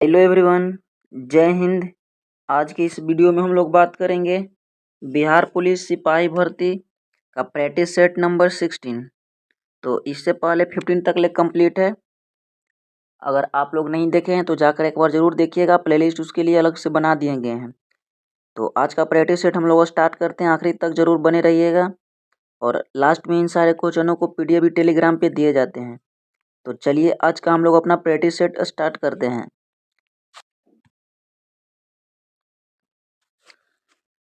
Hello everyone, जय हिंद। आज की इस वीडियो में हम लोग बात करेंगे बिहार पुलिस सिपाही भर्ती का प्रैक्टिस सेट नंबर 16। तो इससे पहले 15 तक ले कंप्लीट है। अगर आप लोग नहीं देखे हैं तो जाकर एक बार ज़रूर देखिएगा, प्लेलिस्ट उसके लिए अलग से बना दिए गए हैं। तो आज का प्रैक्टिस सेट हम लोग स्टार्ट करते हैं, आखिरी तक ज़रूर बने रहिएगा। और लास्ट में इन सारे क्वेश्चनों को PDF भी टेलीग्राम पे दिए जाते हैं। तो चलिए आज का हम लोग अपना प्रैक्टिस सेट स्टार्ट करते हैं।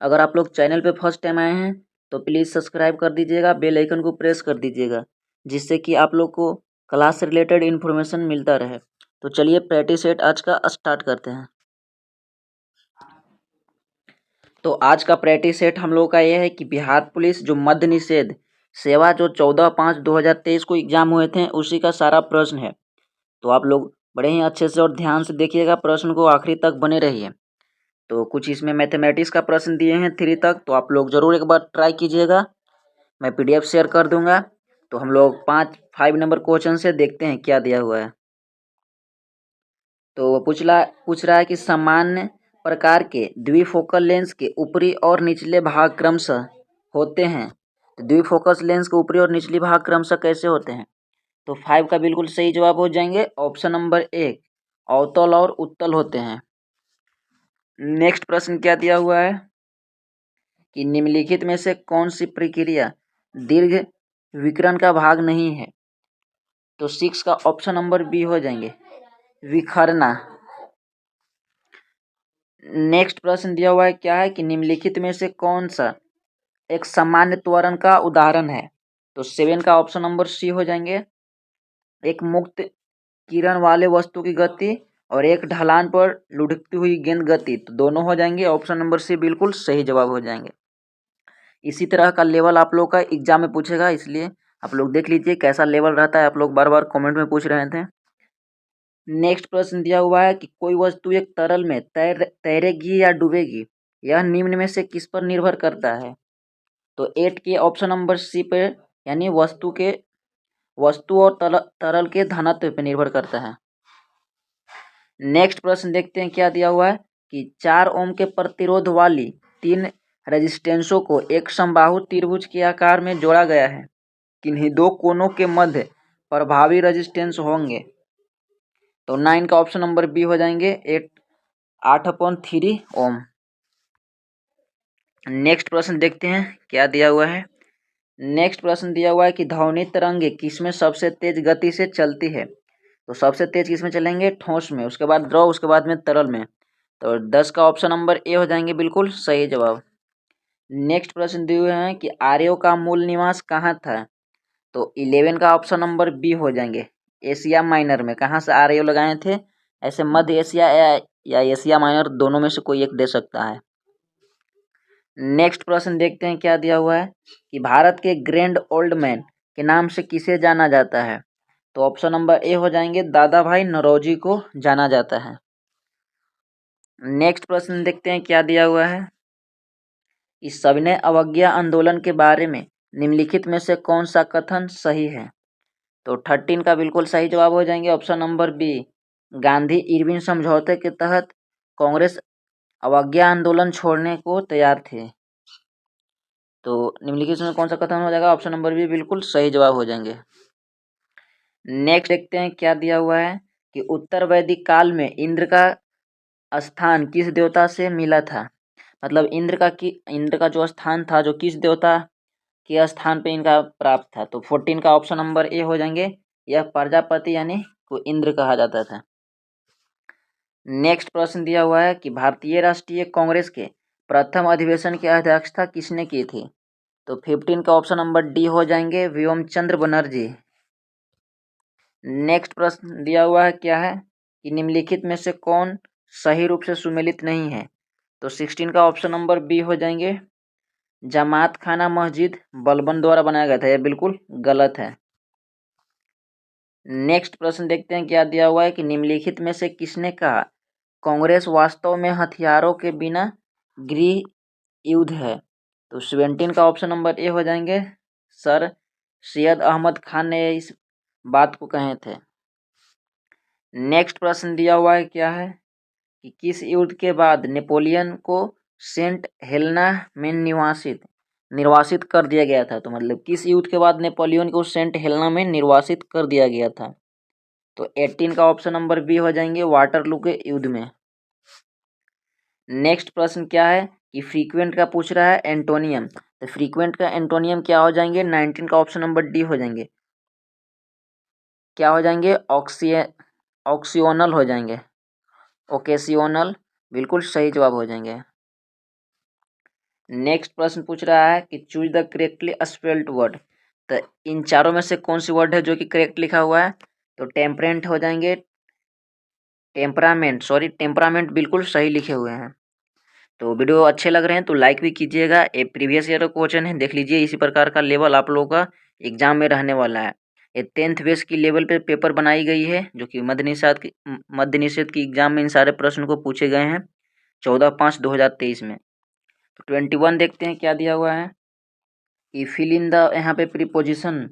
अगर आप लोग चैनल पे फर्स्ट टाइम आए हैं तो प्लीज़ सब्सक्राइब कर दीजिएगा, बेल आइकन को प्रेस कर दीजिएगा, जिससे कि आप लोग को क्लास से रिलेटेड इन्फॉर्मेशन मिलता रहे। तो चलिए प्रैक्टिस सेट आज का स्टार्ट करते हैं। तो आज का प्रैक्टिस सेट हम लोग का यह है कि बिहार पुलिस जो मद्य निषेध सेवा जो 14/5/2023 को एग्जाम हुए थे उसी का सारा प्रश्न है। तो आप लोग बड़े ही अच्छे से और ध्यान से देखिएगा, प्रश्न को आखिरी तक बने रहिए। तो कुछ इसमें मैथमेटिक्स का प्रश्न दिए हैं 3 तक, तो आप लोग ज़रूर एक बार ट्राई कीजिएगा। मैं PDF शेयर कर दूंगा। तो हम लोग 5 नंबर क्वेश्चन से देखते हैं क्या दिया हुआ है। तो पूछ रहा है कि सामान्य प्रकार के द्विफोकल लेंस के ऊपरी और निचले भाग क्रमशः होते हैं। तो द्विफोकस लेंस के ऊपरी और निचली भाग क्रमशः कैसे होते हैं? तो 5 का बिल्कुल सही जवाब हो जाएंगे ऑप्शन नंबर 1, अवतल और उत्तल होते हैं। नेक्स्ट प्रश्न क्या दिया हुआ है कि निम्नलिखित में से कौन सी प्रक्रिया दीर्घ विकिरण का भाग नहीं है? तो 6 का ऑप्शन नंबर बी हो जाएंगे, विखरना। नेक्स्ट प्रश्न दिया हुआ है क्या है कि निम्नलिखित में से कौन सा एक सामान्य त्वरण का उदाहरण है? तो 7 का ऑप्शन नंबर सी हो जाएंगे, एक मुक्त किरण वाले वस्तु की गति और एक ढलान पर लुढ़कती हुई गेंद गति। तो दोनों हो जाएंगे, ऑप्शन नंबर सी बिल्कुल सही जवाब हो जाएंगे। इसी तरह का लेवल आप लोग का एग्जाम में पूछेगा, इसलिए आप लोग देख लीजिए कैसा लेवल रहता है। आप लोग बार बार कमेंट में पूछ रहे थे। नेक्स्ट प्रश्न दिया हुआ है कि कोई वस्तु एक तरल में तैरेगी या डूबेगी, यह निम्न में से किस पर निर्भर करता है? तो 8 के ऑप्शन नंबर सी पे, यानी वस्तु और तरल के घनत्व पर निर्भर करता है। नेक्स्ट प्रश्न देखते हैं क्या दिया हुआ है कि 4 ओम के प्रतिरोध वाली 3 रेजिस्टेंसों को एक समबाहु त्रिभुज के आकार में जोड़ा गया है, किन्हीं दो कोनों के मध्य प्रभावी रेजिस्टेंस होंगे? तो 9 का ऑप्शन नंबर बी हो जाएंगे, 8/3 ओम। नेक्स्ट प्रश्न देखते हैं क्या दिया हुआ है। नेक्स्ट प्रश्न दिया हुआ है कि ध्वनि तरंगे किसमें सबसे तेज गति से चलती है? तो सबसे तेज किसमें चलेंगे? ठोस में, उसके बाद द्रव, उसके बाद में तरल में। तो 10 का ऑप्शन नंबर ए हो जाएंगे बिल्कुल सही जवाब। नेक्स्ट प्रश्न दिए हुए हैं कि आर्यों का मूल निवास कहाँ था? तो 11 का ऑप्शन नंबर बी हो जाएंगे, एशिया माइनर में। कहाँ से आर्य लगाए थे? ऐसे मध्य एशिया या एशिया माइनर, दोनों में से कोई एक दे सकता है। नेक्स्ट प्रश्न देखते हैं क्या दिया हुआ है कि भारत के ग्रैंड ओल्ड मैन के नाम से किसे जाना जाता है? तो ऑप्शन नंबर ए हो जाएंगे, दादा भाई नौरोजी को जाना जाता है। नेक्स्ट प्रश्न देखते हैं क्या दिया हुआ है। इस सविनय अवज्ञा आंदोलन के बारे में निम्नलिखित में से कौन सा कथन सही है? तो 13 का बिल्कुल सही जवाब हो जाएंगे option number B, Gandhi Irwin समझौते के तहत कांग्रेस अवज्ञा आंदोलन छोड़ने को तैयार थे। तो निम्नलिखित में कौन सा कथन हो जाएगा? ऑप्शन नंबर बी बिल्कुल सही जवाब हो जाएंगे। नेक्स्ट देखते हैं क्या दिया हुआ है कि उत्तर वैदिक काल में इंद्र का स्थान किस देवता से मिला था? मतलब इंद्र का जो स्थान था, जो किस देवता के स्थान पे इनका प्राप्त था? तो 14 का ऑप्शन नंबर ए हो जाएंगे, यह प्रजापति यानी को इंद्र कहा जाता था। नेक्स्ट प्रश्न दिया हुआ है कि भारतीय राष्ट्रीय कांग्रेस के प्रथम अधिवेशन की अध्यक्षता किसने की थी? तो 15 का ऑप्शन नंबर डी हो जाएंगे, व्योम चंद्र बनर्जी। नेक्स्ट प्रश्न दिया हुआ है क्या है कि निम्नलिखित में से कौन सही रूप से सुमेलित नहीं है? तो 16 का ऑप्शन नंबर बी हो जाएंगे, जमात खाना मस्जिद बलबन द्वारा बनाया गया था, यह बिल्कुल गलत है। नेक्स्ट प्रश्न देखते हैं क्या दिया हुआ है कि निम्नलिखित में से किसने कहा कांग्रेस वास्तव में हथियारों के बिना गृह युद्ध है? तो 17 का ऑप्शन नंबर ए हो जाएंगे, सर सैयद अहमद खान ने इस बात को कहे थे। नेक्स्ट प्रश्न दिया हुआ है क्या है कि किस युद्ध के बाद नेपोलियन को सेंट हेलेना में निर्वासित कर दिया गया था। तो मतलब किस युद्ध के बाद नेपोलियन को सेंट हेलेना में निर्वासित कर दिया गया था। तो 18 का ऑप्शन नंबर बी हो जाएंगे, वाटरलू के युद्ध में। नेक्स्ट प्रश्न क्या है कि फ्रीक्वेंट का पूछ रहा है एंटोनियम। तो फ्रीक्वेंट का एंटोनियम क्या हो जाएंगे, 19 का ऑप्शन नंबर डी हो जाएंगे। क्या हो जाएंगे, ऑक्सियोनल हो जाएंगे, ओकेसियोनल, बिल्कुल सही जवाब हो जाएंगे। नेक्स्ट प्रश्न पूछ रहा है कि choose the correctly spelled word. तो इन चारों में से कौन सी वर्ड है जो कि करेक्ट लिखा हुआ है। तो टेम्परेंट हो जाएंगे, टेम्परामेंट बिल्कुल सही लिखे हुए हैं। तो वीडियो अच्छे लग रहे हैं तो लाइक भी कीजिएगा। ये प्रीवियस ईयर का क्वेश्चन है, देख लीजिए। इसी प्रकार का लेवल आप लोगों का एग्जाम में रहने वाला है। ये 10th बेस की लेवल पे पेपर बनाई गई है, जो कि मद्य निषेध की एग्जाम में इन सारे प्रश्न को पूछे गए हैं 14/5/2023 में। तो 21 देखते हैं क्या दिया हुआ है कि फिल इन द, यहाँ पे प्रीपोजिशन।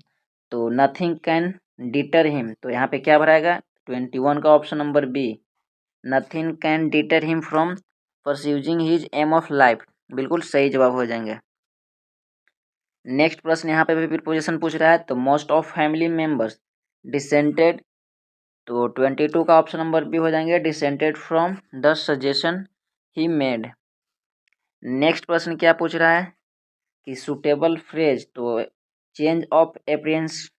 तो नथिंग कैन डिटर हिम, तो यहाँ पे क्या भराएगा, 21 का option number B, nothing can deter him from pursuing his aim of life, बिल्कुल सही जवाब हो जाएंगे। नेक्स्ट प्रश्न यहाँ पे भी प्रीपोजिशन पूछ रहा है। तो most of family members dissented, तो 22 का ऑप्शन नंबर बी हो जाएंगे, dissented from the suggestion he made. Next प्रश्न क्या पूछ रहा है कि सुटेबल फ्रेज, तो change of appearance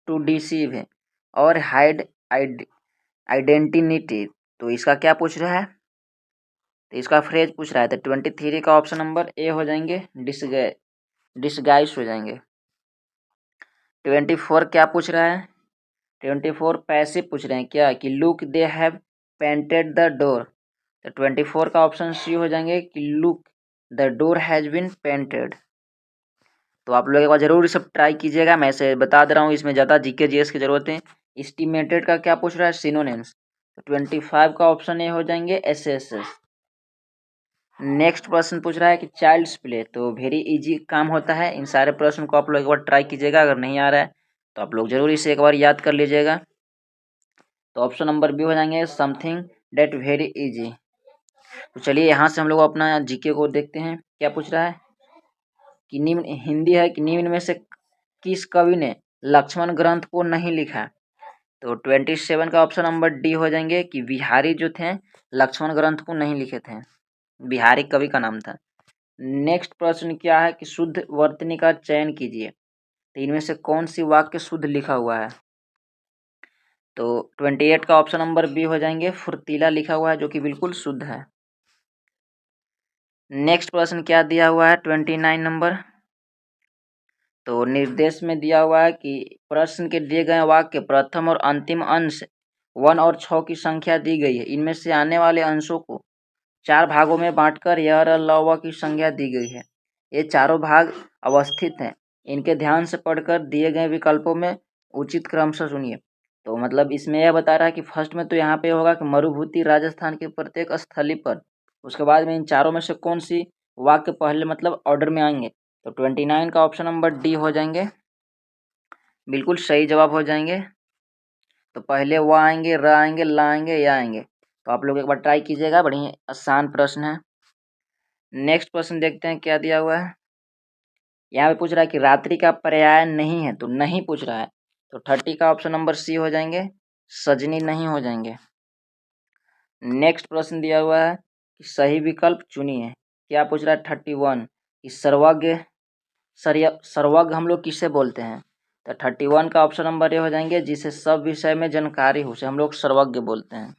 to deceive है और हाइड आइडेंटिटी, तो इसका क्या पूछ रहा है, तो इसका फ्रेज पूछ रहा है। तो 23 का ऑप्शन नंबर ए हो जाएंगे, डिसगाइज हो जाएंगे। 24 क्या पूछ रहा है, 24 पैसिव पूछ रहे हैं क्या, कि look they have painted the door. तो 24 का ऑप्शन सी हो जाएंगे कि look the door has been painted. तो आप लोग एक बार जरूर सब ट्राई कीजिएगा। मैं से बता दे रहा हूँ, इसमें ज़्यादा जीके जीएस की जरूरत है। एस्टिमेटेड का क्या पूछ रहा है, सिनोनिम्स। तो 25 का ऑप्शन ए हो जाएंगे, एसएसएस। नेक्स्ट प्रश्न पूछ रहा है कि चाइल्ड्स प्ले, तो वेरी इजी काम होता है। इन सारे प्रश्न को आप लोग एक बार ट्राई कीजिएगा, अगर नहीं आ रहा है तो आप लोग जरूर इसे एक बार याद कर लीजिएगा। तो ऑप्शन नंबर बी हो जाएंगे, समथिंग डेट वेरी इजी। तो चलिए यहाँ से हम लोग अपना जीके को देखते हैं क्या पूछ रहा है कि निम्न हिंदी है कि निम्न में से किस कवि ने लक्ष्मण ग्रंथ को नहीं लिखा। तो 27 का ऑप्शन नंबर डी हो जाएंगे कि बिहारी जो थे लक्ष्मण ग्रंथ को नहीं लिखे थे, बिहारी कवि का नाम था। नेक्स्ट प्रश्न क्या है कि शुद्ध वर्तनी का चयन कीजिए। तो इनमें से कौन सी वाक्य शुद्ध लिखा हुआ है। तो 28 का ऑप्शन नंबर बी हो जाएंगे, फुर्तीला लिखा हुआ है, जो कि बिल्कुल शुद्ध है। नेक्स्ट प्रश्न क्या दिया हुआ है, 29 नंबर। तो निर्देश में दिया हुआ है कि प्रश्न के दिए गए वाक्य प्रथम और अंतिम अंश 1 और 6 की संख्या दी गई है। इनमें से आने वाले अंशों को 4 भागों में बांटकर यर लव की संख्या दी गई है। ये चारों भाग अवस्थित हैं, इनके ध्यान से पढ़कर दिए गए विकल्पों में उचित क्रम से सुनिए। तो मतलब इसमें यह बता रहा है कि फर्स्ट में तो यहाँ पे होगा कि मरुभूति राजस्थान के प्रत्येक स्थली पर, उसके बाद में इन चारों में से कौन सी वाक्य पहले मतलब ऑर्डर में आएंगे। तो 29 का ऑप्शन नंबर डी हो जाएंगे, बिल्कुल सही जवाब हो जाएंगे। तो पहले व आएंगे, र आएंगे, ला आएंगे, या आएंगे। तो आप लोग एक बार ट्राई कीजिएगा, बढ़िया आसान प्रश्न है। नेक्स्ट प्रश्न देखते हैं क्या दिया हुआ है। यहाँ पे पूछ रहा है कि रात्रि का पर्याय नहीं है, तो नहीं पूछ रहा है। तो 30 का ऑप्शन नंबर सी हो जाएंगे, सजनी नहीं हो जाएंगे। नेक्स्ट प्रश्न दिया हुआ है कि सही विकल्प चुनिए। क्या पूछ रहा है, 31 कि सर्वज्ञ हम लोग किसे बोलते हैं। तो 31 का ऑप्शन नंबर ये हो जाएंगे, जिसे सब विषय में जानकारी हो उसे हम लोग सर्वज्ञ बोलते हैं।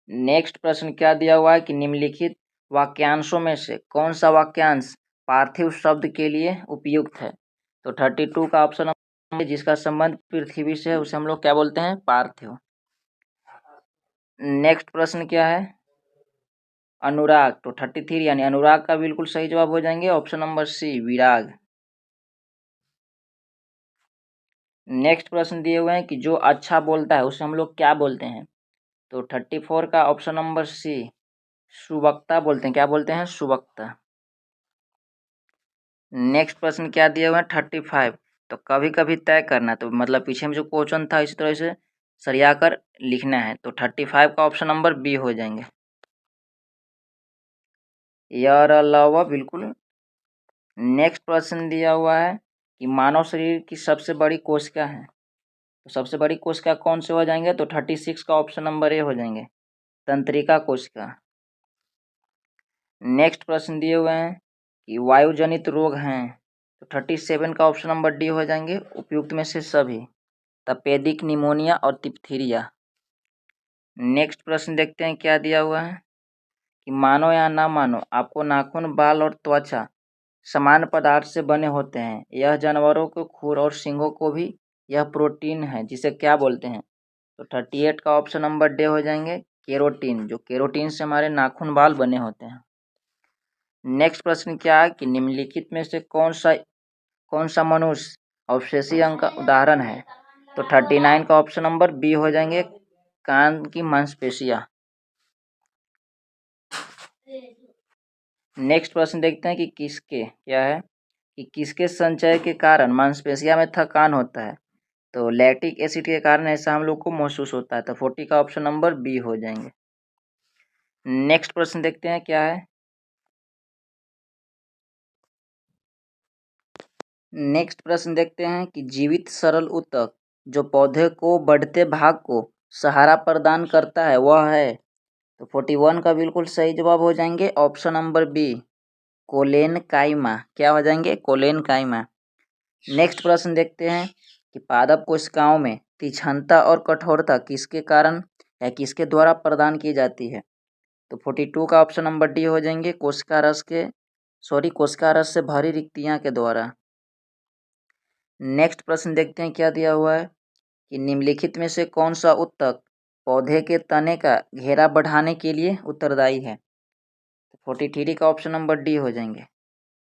नेक्स्ट प्रश्न क्या दिया हुआ है कि निम्नलिखित वाक्यांशों में से कौन सा वाक्यांश पार्थिव शब्द के लिए उपयुक्त है। तो 32 का ऑप्शन नंबर, जिसका संबंध पृथ्वी से है उसे हम लोग क्या बोलते हैं, पार्थिव। नेक्स्ट प्रश्न क्या है, अनुराग। तो 33 यानी अनुराग का बिल्कुल सही जवाब हो जाएंगे, ऑप्शन नंबर सी, विराग। नेक्स्ट प्रश्न दिए हुए हैं कि जो अच्छा बोलता है उसे हम लोग क्या बोलते हैं। तो 34 का ऑप्शन नंबर सी, सुवक्ता बोलते हैं। क्या बोलते हैं, सुवक्ता। नेक्स्ट प्रश्न क्या दिया हुआ है, 35। तो कभी कभी तय करना, तो मतलब पीछे में जो क्वेश्चन था इसी तरह से सरियाकर लिखना है। तो 35 का ऑप्शन नंबर बी हो जाएंगे। यार अलावा बिल्कुल। नेक्स्ट प्रश्न दिया हुआ है कि मानव शरीर की सबसे बड़ी कोशिका है, तो सबसे बड़ी कोशिका कौन से हो जाएंगे? तो 36 का ऑप्शन नंबर ए हो जाएंगे, तंत्रिका कोशिका। नेक्स्ट प्रश्न दिए हुए हैं कि वायुजनित रोग हैं, तो 37 का ऑप्शन नंबर डी हो जाएंगे, उपयुक्त में से सभी, तपेदिक, निमोनिया और डिप्थीरिया। नेक्स्ट प्रश्न देखते हैं क्या दिया हुआ है कि मानो या ना मानो आपको नाखून, बाल और त्वचा समान पदार्थ से बने होते हैं। यह जानवरों के खुर और सींगों को भी यह प्रोटीन है, जिसे क्या बोलते हैं? तो 38 का ऑप्शन नंबर डे हो जाएंगे, केरोटीन, जो केरोटीन से हमारे नाखून, बाल बने होते हैं। नेक्स्ट प्रश्न क्या है कि निम्नलिखित में से कौन सा मनुष्य ऑब्सेसी अंग का उदाहरण है? तो 39 का ऑप्शन नंबर बी हो जाएंगे, कान की मांसपेशियां। नेक्स्ट प्रश्न देखते हैं कि किसके संचय के कारण मांसपेशिया में थकान होता है? तो लैक्टिक एसिड के कारण ऐसा हम लोग को महसूस होता है। तो 40 का ऑप्शन नंबर बी हो जाएंगे। नेक्स्ट प्रश्न देखते हैं क्या है। नेक्स्ट प्रश्न देखते हैं कि जीवित सरल ऊतक जो पौधे को बढ़ते भाग को सहारा प्रदान करता है वह है? तो 41 का बिल्कुल सही जवाब हो जाएंगे, ऑप्शन नंबर बी, कोलेनकाइमा। क्या हो जाएंगे? कोलेनकाइमा। नेक्स्ट प्रश्न देखते हैं कि पादप कोशिकाओं में तीक्ष्णता और कठोरता किसके कारण या किसके द्वारा प्रदान की जाती है? तो 42 का ऑप्शन नंबर डी हो जाएंगे, कोशिका रस से भरी रिक्तियां के द्वारा। नेक्स्ट प्रश्न देखते हैं क्या दिया हुआ है कि निम्नलिखित में से कौन सा ऊतक पौधे के तने का घेरा बढ़ाने के लिए उत्तरदायी है? 43 का ऑप्शन नंबर डी हो जाएंगे,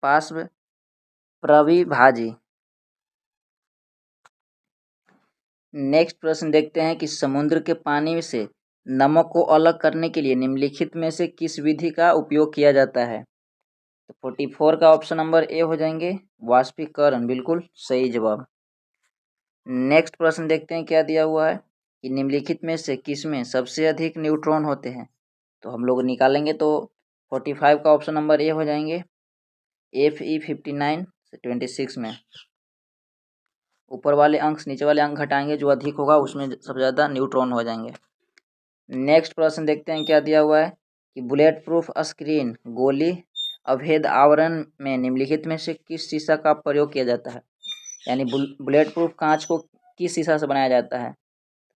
पार्श्व प्रविभाजी। नेक्स्ट प्रश्न देखते हैं कि समुद्र के पानी से नमक को अलग करने के लिए निम्नलिखित में से किस विधि का उपयोग किया जाता है? तो 44 का ऑप्शन नंबर ए हो जाएंगे, वाष्पीकरण, बिल्कुल सही जवाब। नेक्स्ट प्रश्न देखते हैं क्या दिया हुआ है कि निम्नलिखित में से किसमें सबसे अधिक न्यूट्रॉन होते हैं? तो हम लोग निकालेंगे तो 45 का ऑप्शन नंबर ए हो जाएंगे, Fe59 से 26 में। ऊपर वाले अंक नीचे वाले अंक घटाएंगे, जो अधिक होगा उसमें सबसे ज़्यादा न्यूट्रॉन हो जाएंगे। नेक्स्ट प्रश्न देखते हैं क्या दिया हुआ है कि बुलेट प्रूफ स्क्रीन गोली अभेद आवरण में निम्नलिखित में से किस शीशा का प्रयोग किया जाता है? यानी बुलेट प्रूफ कांच को किस शीशा से बनाया जाता है?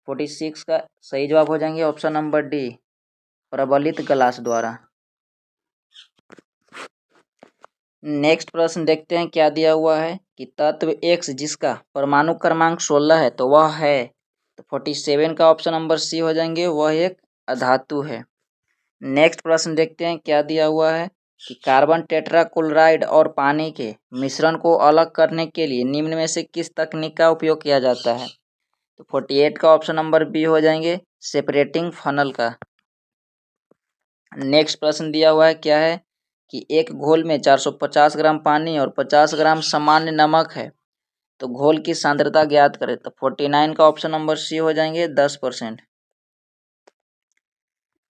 46 का सही जवाब हो जाएंगे, ऑप्शन नंबर डी, प्रबलित ग्लास द्वारा। नेक्स्ट प्रश्न देखते हैं क्या दिया हुआ है कि तत्व X जिसका परमाणु क्रमांक 16 है तो वह है? तो 47 का ऑप्शन नंबर सी हो जाएंगे, वह एक अधातु है। नेक्स्ट प्रश्न देखते हैं क्या दिया हुआ है कि कार्बन टेट्राक्लोराइड और पानी के मिश्रण को अलग करने के लिए निम्न में से किस तकनीक का उपयोग किया जाता है? तो 48 का ऑप्शन नंबर बी हो जाएंगे, सेपरेटिंग फनल का। नेक्स्ट प्रश्न दिया हुआ है क्या है कि एक घोल में 450 ग्राम पानी और 50 ग्राम सामान्य नमक है, तो घोल की सांद्रता ज्ञात करें। तो 49 का ऑप्शन नंबर सी हो जाएंगे, 10%।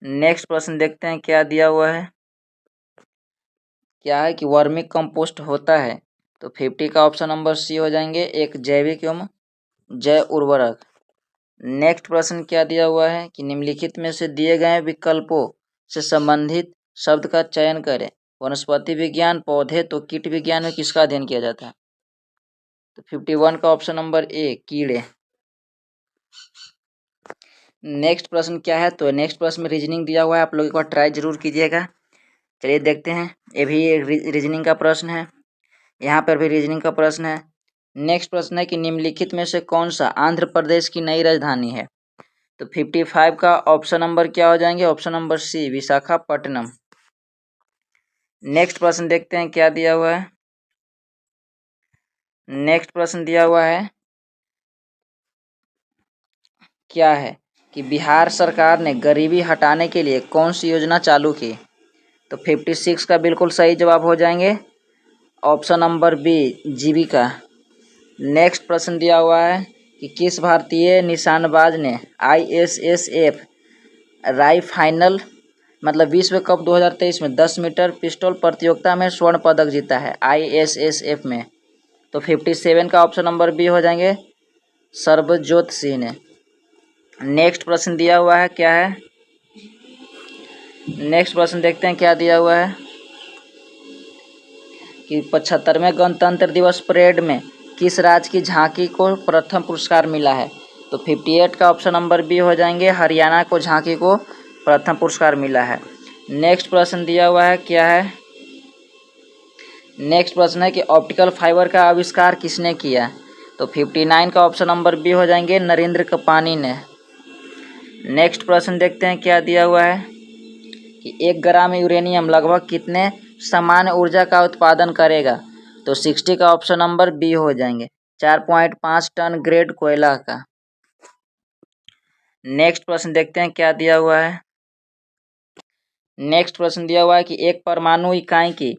नेक्स्ट प्रश्न देखते हैं क्या दिया हुआ है कि वर्मी कंपोस्ट होता है? तो 50 का ऑप्शन नंबर सी हो जाएंगे, एक जैविक एवं जैव उर्वरक। नेक्स्ट प्रश्न क्या दिया हुआ है कि निम्नलिखित में से दिए गए विकल्पों से संबंधित शब्द का चयन करें। वनस्पति विज्ञान, पौधे, तो कीट विज्ञान में किसका अध्ययन किया जाता है? तो 51 का ऑप्शन नंबर ए, कीड़े। नेक्स्ट प्रश्न क्या है? तो नेक्स्ट प्रश्न में रीजनिंग दिया हुआ है, आप लोग एक बार ट्राई जरूर कीजिएगा। चलिए देखते हैं, ये भी रीजनिंग का प्रश्न है, यहाँ पर भी रीजनिंग का प्रश्न है। नेक्स्ट प्रश्न है कि निम्नलिखित में से कौन सा आंध्र प्रदेश की नई राजधानी है? तो 55 का ऑप्शन नंबर क्या हो जाएंगे, option number C, Visakhapatnam. Next प्रश्न देखते हैं क्या दिया हुआ है। नेक्स्ट प्रश्न दिया हुआ है क्या है कि बिहार सरकार ने गरीबी हटाने के लिए कौन सी योजना चालू की? तो 56 का बिल्कुल सही जवाब हो जाएंगे, ऑप्शन नंबर बी, जीविका। नेक्स्ट प्रश्न दिया हुआ है कि किस भारतीय निशानबाज ने ISSF राइफल मतलब विश्व कप 2023 में 10 मीटर पिस्टल प्रतियोगिता में स्वर्ण पदक जीता है ISSF में? तो 57 का ऑप्शन नंबर बी हो जाएंगे सरबजोत सिंह ने। नेक्स्ट प्रश्न दिया हुआ है क्या है, नेक्स्ट प्रश्न देखते हैं क्या दिया हुआ है कि 75वें गणतंत्र दिवस परेड में किस राज्य की झांकी को प्रथम पुरस्कार मिला है? तो 58 का ऑप्शन नंबर बी हो जाएंगे हरियाणा को झांकी को प्रथम पुरस्कार मिला है। नेक्स्ट प्रश्न दिया हुआ है क्या है, नेक्स्ट प्रश्न है कि ऑप्टिकल फाइबर का आविष्कार किसने किया? तो 59 का ऑप्शन नंबर बी हो जाएंगे नरेंद्र कपानी ने। नेक्स्ट प्रश्न देखते हैं क्या दिया हुआ है कि 1 ग्राम यूरेनियम लगभग कितने सामान्य ऊर्जा का उत्पादन करेगा? तो 60 का ऑप्शन नंबर बी हो जाएंगे 4.5 टन ग्रेड कोयला का। नेक्स्ट प्रश्न देखते हैं क्या दिया हुआ है, नेक्स्ट प्रश्न दिया हुआ है कि एक परमाणु इकाई की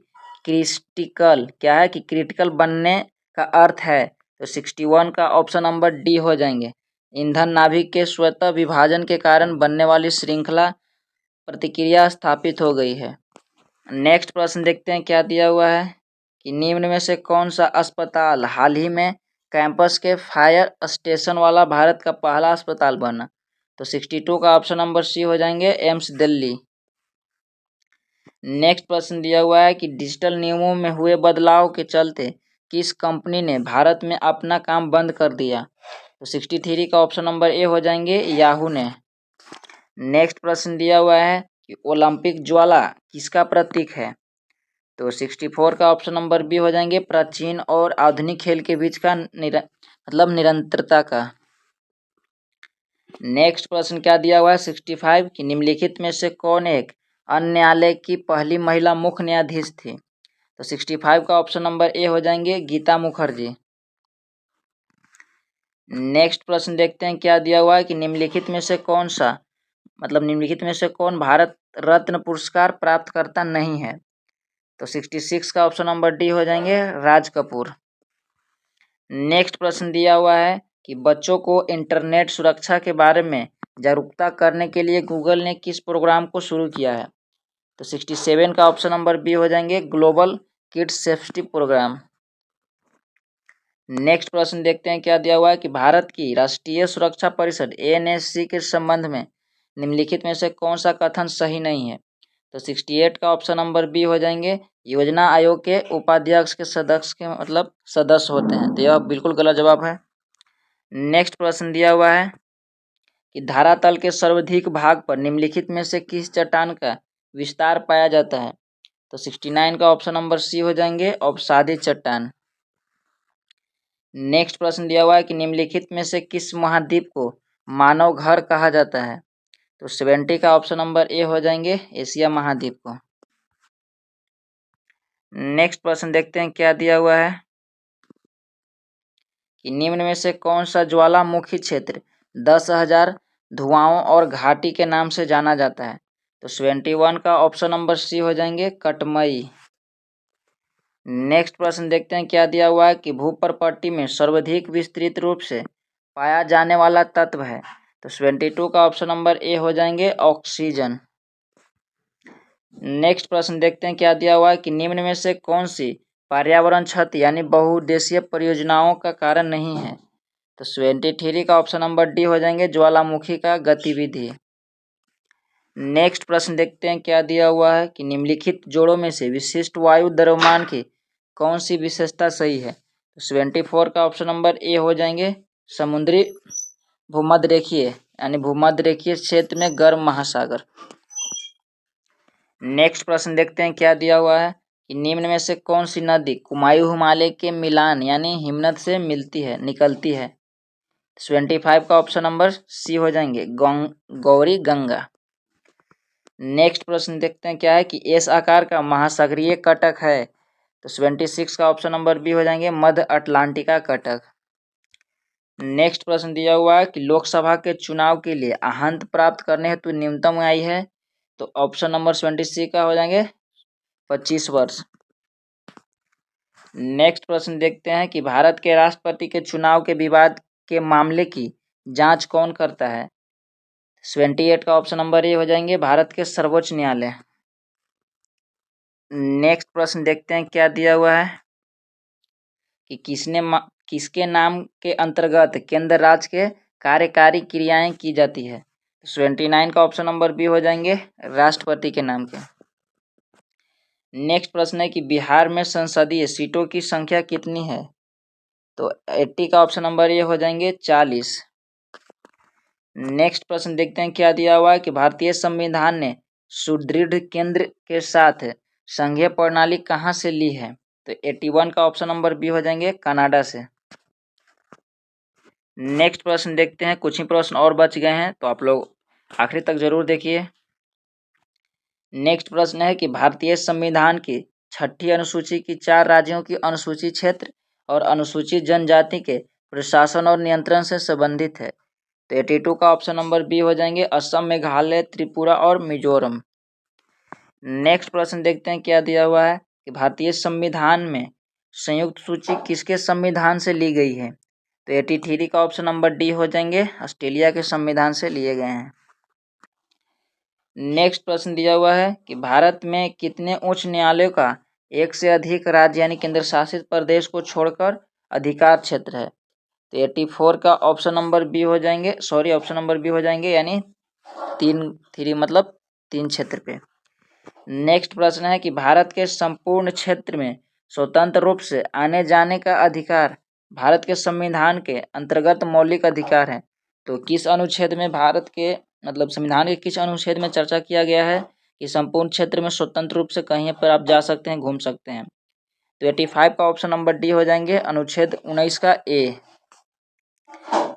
क्रिटिकल क्या है कि क्रिटिकल बनने का अर्थ है? तो 61 का ऑप्शन नंबर डी हो जाएंगे ईंधन नाभिक के स्वतः विभाजन के कारण बनने वाली श्रृंखला प्रतिक्रिया स्थापित हो गई है। नेक्स्ट प्रश्न देखते हैं क्या दिया हुआ है कि निम्न में से कौन सा अस्पताल हाल ही में कैंपस के फायर स्टेशन वाला भारत का पहला अस्पताल बना? तो 62 का ऑप्शन नंबर सी हो जाएंगे एम्स दिल्ली। नेक्स्ट प्रश्न दिया हुआ है कि डिजिटल नियमों में हुए बदलाव के चलते किस कंपनी ने भारत में अपना काम बंद कर दिया? तो 63 का ऑप्शन नंबर ए हो जाएंगे याहू ने। नेक्स्ट प्रश्न दिया हुआ है कि ओलंपिक ज्वाला किसका प्रतीक है? तो 64 का ऑप्शन नंबर बी हो जाएंगे प्राचीन और आधुनिक खेल के बीच का मतलब निरंतरता का। नेक्स्ट प्रश्न क्या दिया हुआ है 65 कि निम्नलिखित में से कौन एक अन्य न्यायालय की पहली महिला मुख्य न्यायाधीश थी? तो 65 का ऑप्शन नंबर ए हो जाएंगे गीता मुखर्जी। नेक्स्ट प्रश्न देखते हैं क्या दिया हुआ है कि निम्नलिखित में से कौन सा मतलब निम्नलिखित में से कौन भारत रत्न पुरस्कार प्राप्त करता नहीं है? तो 66 का ऑप्शन नंबर डी हो जाएंगे राज कपूर। नेक्स्ट प्रश्न दिया हुआ है कि बच्चों को इंटरनेट सुरक्षा के बारे में जागरूकता करने के लिए गूगल ने किस प्रोग्राम को शुरू किया है? तो 67 का ऑप्शन नंबर बी हो जाएंगे global kids safety program. Next प्रश्न देखते हैं क्या दिया हुआ है कि भारत की राष्ट्रीय सुरक्षा परिषद ANSC के संबंध में निम्नलिखित में से कौन सा कथन सही नहीं है? तो 68 का ऑप्शन नंबर बी हो जाएंगे योजना आयोग के उपाध्यक्ष के सदस्य के मतलब सदस्य होते हैं, तो यह बिल्कुल गलत जवाब है। नेक्स्ट प्रश्न दिया हुआ है कि धरातल के सर्वाधिक भाग पर निम्नलिखित में से किस चट्टान का विस्तार पाया जाता है? तो 69 का ऑप्शन नंबर सी हो जाएंगे अवसादी चट्टान। नेक्स्ट प्रश्न दिया हुआ है कि निम्नलिखित में से किस महाद्वीप को मानव घर कहा जाता है? तो 70 का ऑप्शन नंबर ए हो जाएंगे एशिया महाद्वीप को। नेक्स्ट प्रश्न देखते हैं क्या दिया हुआ है कि निम्न में से कौन सा ज्वालामुखी क्षेत्र 10,000 धुआंओं और घाटी के नाम से जाना जाता है? तो 71 का ऑप्शन नंबर सी हो जाएंगे कटमई। नेक्स्ट प्रश्न देखते हैं क्या दिया हुआ है कि भूप्रपट्टी में सर्वाधिक विस्तृत रूप से पाया जाने वाला तत्व है? तो 72 का ऑप्शन नंबर ए हो जाएंगे ऑक्सीजन। नेक्स्ट प्रश्न देखते हैं क्या दिया हुआ है कि निम्न में से कौन सी पर्यावरण क्षति यानी बहुउद्देशीय परियोजनाओं का कारण नहीं है? तो 73 का ऑप्शन नंबर डी हो जाएंगे ज्वालामुखी का गतिविधि। नेक्स्ट प्रश्न देखते हैं क्या दिया हुआ है कि निम्नलिखित जोड़ों में से विशिष्ट वायु द्रव्यमान की कौन सी विशेषता सही है? तो 74 का ऑप्शन नंबर ए हो जाएंगे समुद्री भूमध्यरेखीय यानी भूमध्यरेखीय क्षेत्र में गर्म महासागर। नेक्स्ट प्रश्न देखते हैं क्या दिया हुआ है कि निम्न में से कौन सी नदी कुमायूं हिमालय के मिलान यानी हिमनद से निकलती है? 75 का ऑप्शन नंबर सी हो जाएंगे गौरी गंगा। नेक्स्ट प्रश्न देखते हैं क्या है कि एस आकार का महासागरीय कटक है? तो 76 का ऑप्शन नंबर बी हो जाएंगे मध्य अटलांटिका कटक। नेक्स्ट प्रश्न दिया हुआ है कि लोकसभा के चुनाव के लिए अहंत प्राप्त करने हेतु न्यूनतम आयु है? तो ऑप्शन नंबर 76 का हो जाएंगे 25 वर्ष। नेक्स्ट प्रश्न देखते हैं कि भारत के राष्ट्रपति के चुनाव के विवाद के मामले की जांच कौन करता है? 78 का ऑप्शन नंबर ए हो जाएंगे, भारत के सर्वोच्च न्यायालय। नेक्स्ट प्रश्न देखते हैं क्या दिया हुआ है कि किसके नाम के अंतर्गत केंद्र राज्य के कार्यकारी क्रियाएं की जाती है? 79 का ऑप्शन नंबर बी हो जाएंगे, राष्ट्रपति के नाम के। नेक्स्ट प्रश्न है कि बिहार में संसदीय सीटों की संख्या कितनी है? तो 80 का ऑप्शन नंबर ये हो जाएंगे, 40। नेक्स्ट प्रश्न देखते हैं क्या दिया हुआ है कि भारतीय संविधान ने सुदृढ़ केंद्र के साथ संघीय प्रणाली कहाँ से ली है? तो 81 का ऑप्शन नंबर बी हो जाएंगे, कनाडा से। नेक्स्ट प्रश्न देखते हैं, कुछ ही प्रश्न और बच गए हैं तो आप लोग आखिरी तक जरूर देखिए। नेक्स्ट प्रश्न है कि भारतीय संविधान की 6ठी अनुसूची की 4 राज्यों की अनुसूची क्षेत्र और अनुसूचित जनजाति के प्रशासन और नियंत्रण से संबंधित है। तो 82 का ऑप्शन नंबर बी हो जाएंगे, असम, मेघालय, त्रिपुरा और मिजोरम। नेक्स्ट प्रश्न देखते हैं क्या दिया हुआ है कि भारतीय संविधान में संयुक्त सूची किसके संविधान से ली गई है? तो 83 का ऑप्शन नंबर डी हो जाएंगे, ऑस्ट्रेलिया के संविधान से लिए गए हैं। नेक्स्ट प्रश्न दिया हुआ है कि भारत में कितने उच्च न्यायालयों का एक से अधिक राज्य यानी केंद्र शासित प्रदेश को छोड़कर अधिकार क्षेत्र है? तो 84 का ऑप्शन नंबर बी हो जाएंगे, ऑप्शन नंबर बी हो जाएंगे, यानी 3 मतलब 3 क्षेत्र पे। नेक्स्ट प्रश्न है कि भारत के संपूर्ण क्षेत्र में स्वतंत्र रूप से आने जाने का अधिकार भारत के संविधान के अंतर्गत मौलिक अधिकार है। तो किस अनुच्छेद में भारत के मतलब संविधान के किस अनुच्छेद में चर्चा किया गया है कि संपूर्ण क्षेत्र में स्वतंत्र रूप से कहीं पर आप जा सकते हैं, घूम सकते हैं? तो 85 का ऑप्शन नंबर डी हो जाएंगे, अनुच्छेद 19 का ए।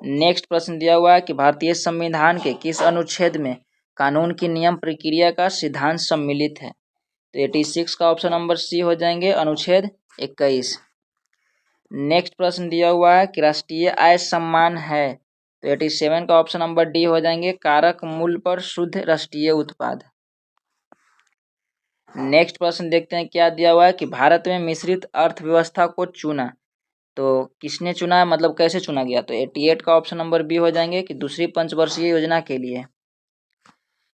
नेक्स्ट प्रश्न दिया हुआ है कि भारतीय संविधान के किस अनुच्छेद में कानून की नियम प्रक्रिया का सिद्धांत सम्मिलित है? तो 86 का ऑप्शन नंबर सी हो जाएंगे, अनुच्छेद 21। नेक्स्ट प्रश्न दिया हुआ है कि राष्ट्रीय आय सम्मान है। तो 87 का ऑप्शन नंबर डी हो जाएंगे, कारक मूल्य पर शुद्ध राष्ट्रीय उत्पाद। नेक्स्ट प्रश्न देखते हैं क्या दिया हुआ है कि भारत में मिश्रित अर्थव्यवस्था को चुना। तो किसने चुना, मतलब कैसे चुना गया? तो 88 का ऑप्शन नंबर बी हो जाएंगे कि दूसरी पंचवर्षीय योजना के लिए।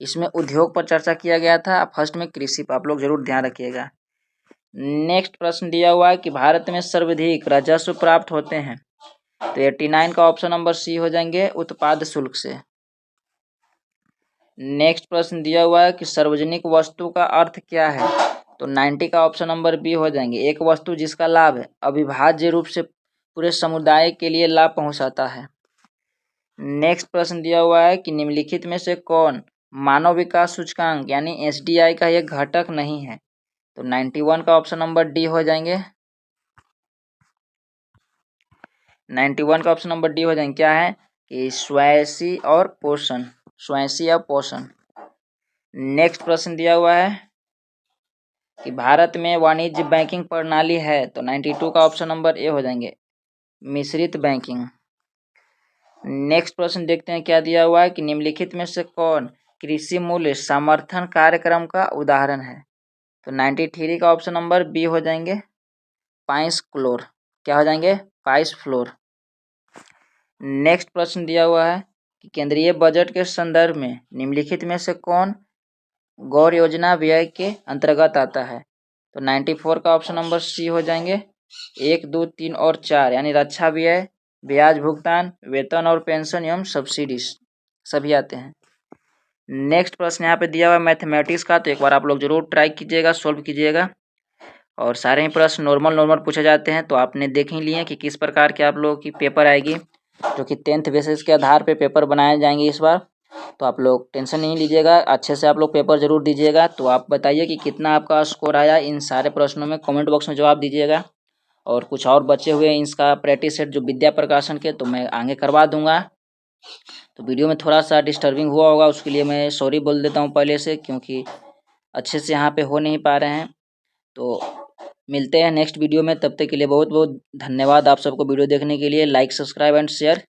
इसमें उद्योग पर चर्चा किया गया था, फर्स्ट में कृषि पर, आप लोग जरूर ध्यान रखिएगा। नेक्स्ट प्रश्न दिया हुआ है कि भारत में सर्वाधिक राजस्व प्राप्त होते हैं। तो 89 का ऑप्शन नंबर सी हो जाएंगे, उत्पाद शुल्क से। नेक्स्ट प्रश्न दिया हुआ है कि सार्वजनिक वस्तु का अर्थ क्या है? तो 90 का ऑप्शन नंबर बी हो जाएंगे, एक वस्तु जिसका लाभ अविभाज्य रूप से पूरे समुदाय के लिए लाभ पहुंचाता है। नेक्स्ट प्रश्न दिया हुआ है कि निम्नलिखित में से कौन मानव विकास सूचकांक यानी एसडीआई का एक घटक नहीं है? तो 91 का ऑप्शन नंबर डी हो जाएंगे, 91 का ऑप्शन नंबर डी हो जाएंगे, क्या है कि स्वैच्छिक और पोषण, स्वैच्छिक या पोषण। नेक्स्ट प्रश्न दिया हुआ है कि भारत में वाणिज्य बैंकिंग प्रणाली है। तो 92 का ऑप्शन नंबर ए हो जाएंगे, मिश्रित बैंकिंग। नेक्स्ट प्रश्न देखते हैं क्या दिया हुआ है कि निम्नलिखित में से कौन कृषि मूल्य समर्थन कार्यक्रम का उदाहरण है? तो 93 का ऑप्शन नंबर बी हो जाएंगे, पाइस क्लोर, क्या हो जाएंगे, पाइस फ्लोर। नेक्स्ट प्रश्न दिया हुआ है कि केंद्रीय बजट के संदर्भ में निम्नलिखित में से कौन गौर योजना व्यय के अंतर्गत आता है? तो 94 का ऑप्शन नंबर सी हो जाएंगे, 1, 2, 3 और 4 यानी रक्षा व्यय, ब्याज भुगतान, वेतन और पेंशन एवं सब्सिडीज सभी आते हैं। नेक्स्ट प्रश्न यहाँ पे दिया हुआ है मैथमेटिक्स का, तो एक बार आप लोग जरूर ट्राई कीजिएगा, सोल्व कीजिएगा। और सारे ही प्रश्न नॉर्मल पूछे जाते हैं, तो आपने देख ही लिए कि किस प्रकार के आप लोगों की पेपर आएगी, जो कि 10th बेसिस के आधार पे पेपर बनाए जाएंगे इस बार। तो आप लोग टेंशन नहीं लीजिएगा, अच्छे से आप लोग पेपर जरूर दीजिएगा। तो आप बताइए कि कितना आपका स्कोर आया इन सारे प्रश्नों में, कमेंट बॉक्स में जवाब दीजिएगा। और कुछ और बचे हुए इसका प्रैक्टिस सेट जो विद्या प्रकाशन के, तो मैं आगे करवा दूंगा। तो वीडियो में थोड़ा सा डिस्टर्बिंग हुआ होगा, उसके लिए मैं सॉरी बोल देता हूँ पहले से, क्योंकि अच्छे से यहाँ पे हो नहीं पा रहे हैं। तो मिलते हैं नेक्स्ट वीडियो में, तब तक के लिए बहुत बहुत धन्यवाद आप सबको वीडियो देखने के लिए। Like, subscribe and share.